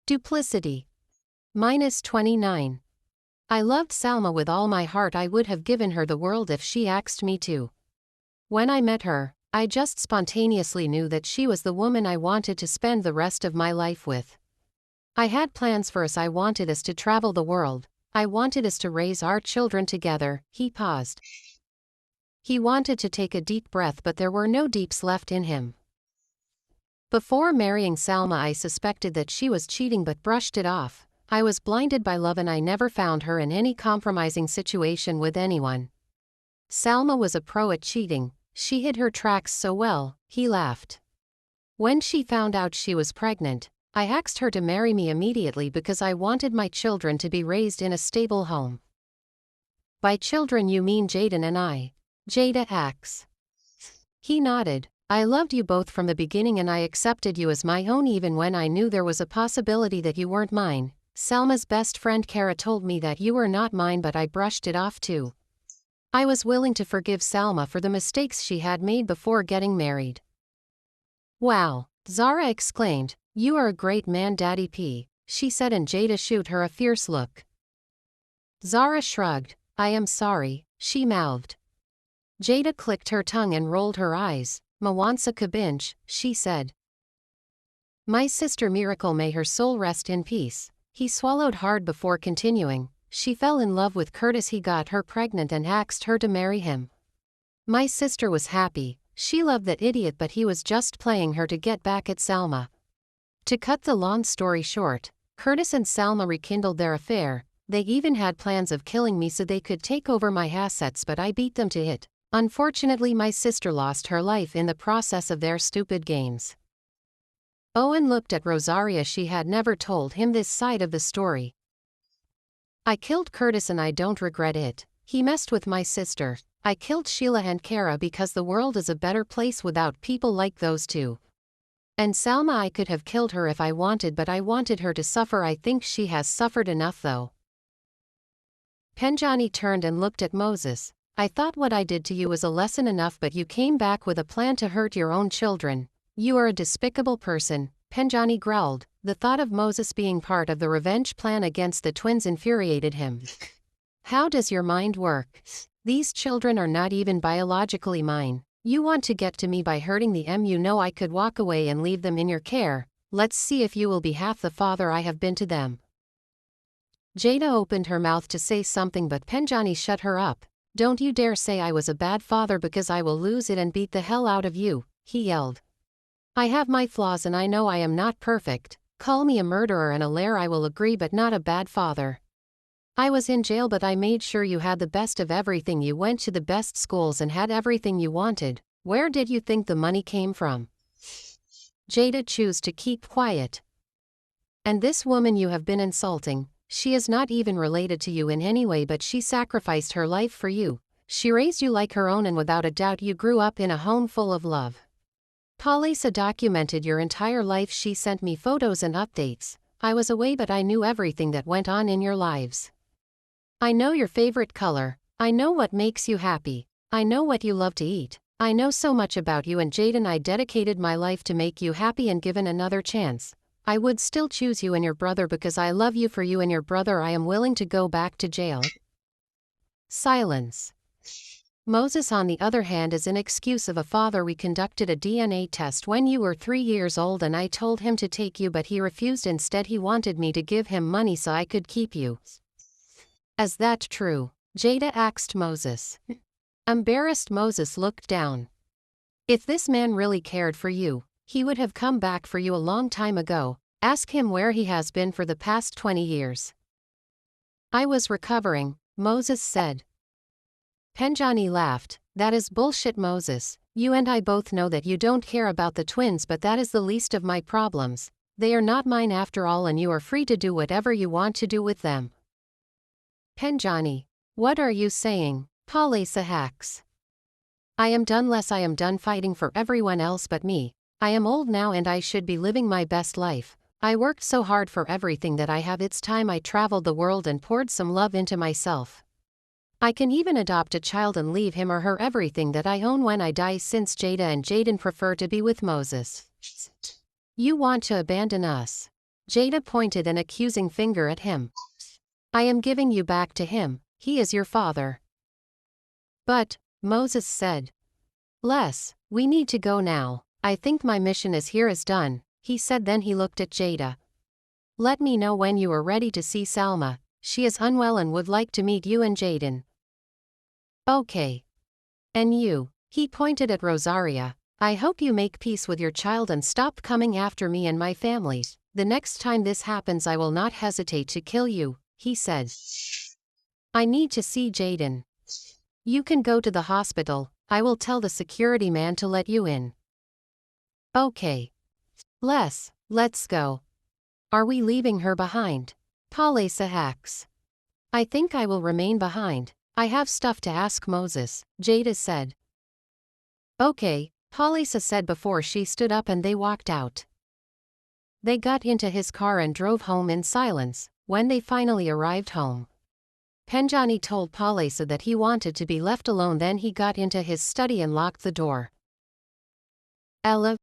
Duplicity. -29. I loved Salma with all my heart. I would have given her the world if she asked me to. When I met her, I just spontaneously knew that she was the woman I wanted to spend the rest of my life with. I had plans for us. I wanted us to travel the world. I wanted us to raise our children together. He paused. He wanted to take a deep breath, but there were no deeps left in him. Before marrying Salma, I suspected that she was cheating but brushed it off. I was blinded by love and I never found her in any compromising situation with anyone. Salma was a pro at cheating. She hid her tracks so well. He laughed. When she found out she was pregnant, I asked her to marry me immediately because I wanted my children to be raised in a stable home. By children you mean Jaden and I? Jada asks. He nodded. I loved you both from the beginning and I accepted you as my own even when I knew there was a possibility that you weren't mine. Salma's best friend Kara told me that you were not mine, but I brushed it off too. I was willing to forgive Salma for the mistakes she had made before getting married. Wow, Zara exclaimed, you are a great man, Daddy P, she said, and Jada shot her a fierce look. Zara shrugged. I am sorry, she mouthed. Jada clicked her tongue and rolled her eyes. Mawansa Kabinch, she said. My sister Miracle, may her soul rest in peace. He swallowed hard before continuing. She fell in love with Curtis. He got her pregnant and asked her to marry him. My sister was happy. She loved that idiot, but he was just playing her to get back at Salma. To cut the long story short, Curtis and Salma rekindled their affair. They even had plans of killing me so they could take over my assets, but I beat them to it. Unfortunately, my sister lost her life in the process of their stupid games. Owen looked at Rosaria. She had never told him this side of the story. I killed Curtis and I don't regret it. He messed with my sister. I killed Sheila and Kara because the world is a better place without people like those two. And Salma, I could have killed her if I wanted, but I wanted her to suffer. I think she has suffered enough though. Penjani turned and looked at Moses. I thought what I did to you was a lesson enough, but you came back with a plan to hurt your own children. You are a despicable person, Penjani growled. The thought of Moses being part of the revenge plan against the twins infuriated him. How does your mind work? These children are not even biologically mine. You want to get to me by hurting them. You know I could walk away and leave them in your care. Let's see if you will be half the father I have been to them. Jada opened her mouth to say something, but Penjani shut her up. Don't you dare say I was a bad father, because I will lose it and beat the hell out of you, he yelled. I have my flaws and I know I am not perfect. Call me a murderer and a liar, I will agree, but not a bad father. I was in jail, but I made sure you had the best of everything. You went to the best schools and had everything you wanted. Where did you think the money came from? Jada chose to keep quiet. And this woman you have been insulting, she is not even related to you in any way, but she sacrificed her life for you. She raised you like her own, and without a doubt you grew up in a home full of love. Palisa documented your entire life. She sent me photos and updates. I was away, but I knew everything that went on in your lives. I know your favorite color. I know what makes you happy. I know what you love to eat. I know so much about you and Jaden. I dedicated my life to make you happy, and given another chance, I would still choose you and your brother because I love you. For you and your brother, I am willing to go back to jail. Silence. Moses, on the other hand, is an excuse of a father. We conducted a DNA test when you were 3 years old and I told him to take you, but he refused. Instead, he wanted me to give him money so I could keep you. Is that true? Jada asked Moses. Embarrassed, Moses looked down. If this man really cared for you, he would have come back for you a long time ago. Ask him where he has been for the past 20 years. I was recovering, Moses said. Penjani laughed. That is bullshit, Moses. You and I both know that you don't care about the twins, but that is the least of my problems. They are not mine after all, and you are free to do whatever you want to do with them. Penjani, what are you saying? Palisa hacks. I am done. I am done fighting for everyone else but me. I am old now and I should be living my best life. I worked so hard for everything that I have. It's time I traveled the world and poured some love into myself. I can even adopt a child and leave him or her everything that I own when I die, since Jada and Jaden prefer to be with Moses. You want to abandon us. Jada pointed an accusing finger at him. I am giving you back to him, he is your father. But, Moses said. Les, we need to go now. I think my mission is done, he said. Then he looked at Jada. Let me know when you are ready to see Salma. She is unwell and would like to meet you and Jaden. Okay. And you, he pointed at Rosaria. I hope you make peace with your child and stop coming after me and my family. The next time this happens I will not hesitate to kill you, he said. I need to see Jaden. You can go to the hospital, I will tell the security man to let you in. Okay. Les, let's go. Are we leaving her behind? Palesa hacks. I think I will remain behind. I have stuff to ask Moses, Jada said. Okay, Palesa said before she stood up and they walked out. They got into his car and drove home in silence. When they finally arrived home, Penjani told Palesa that he wanted to be left alone. Then he got into his study and locked the door. Ella,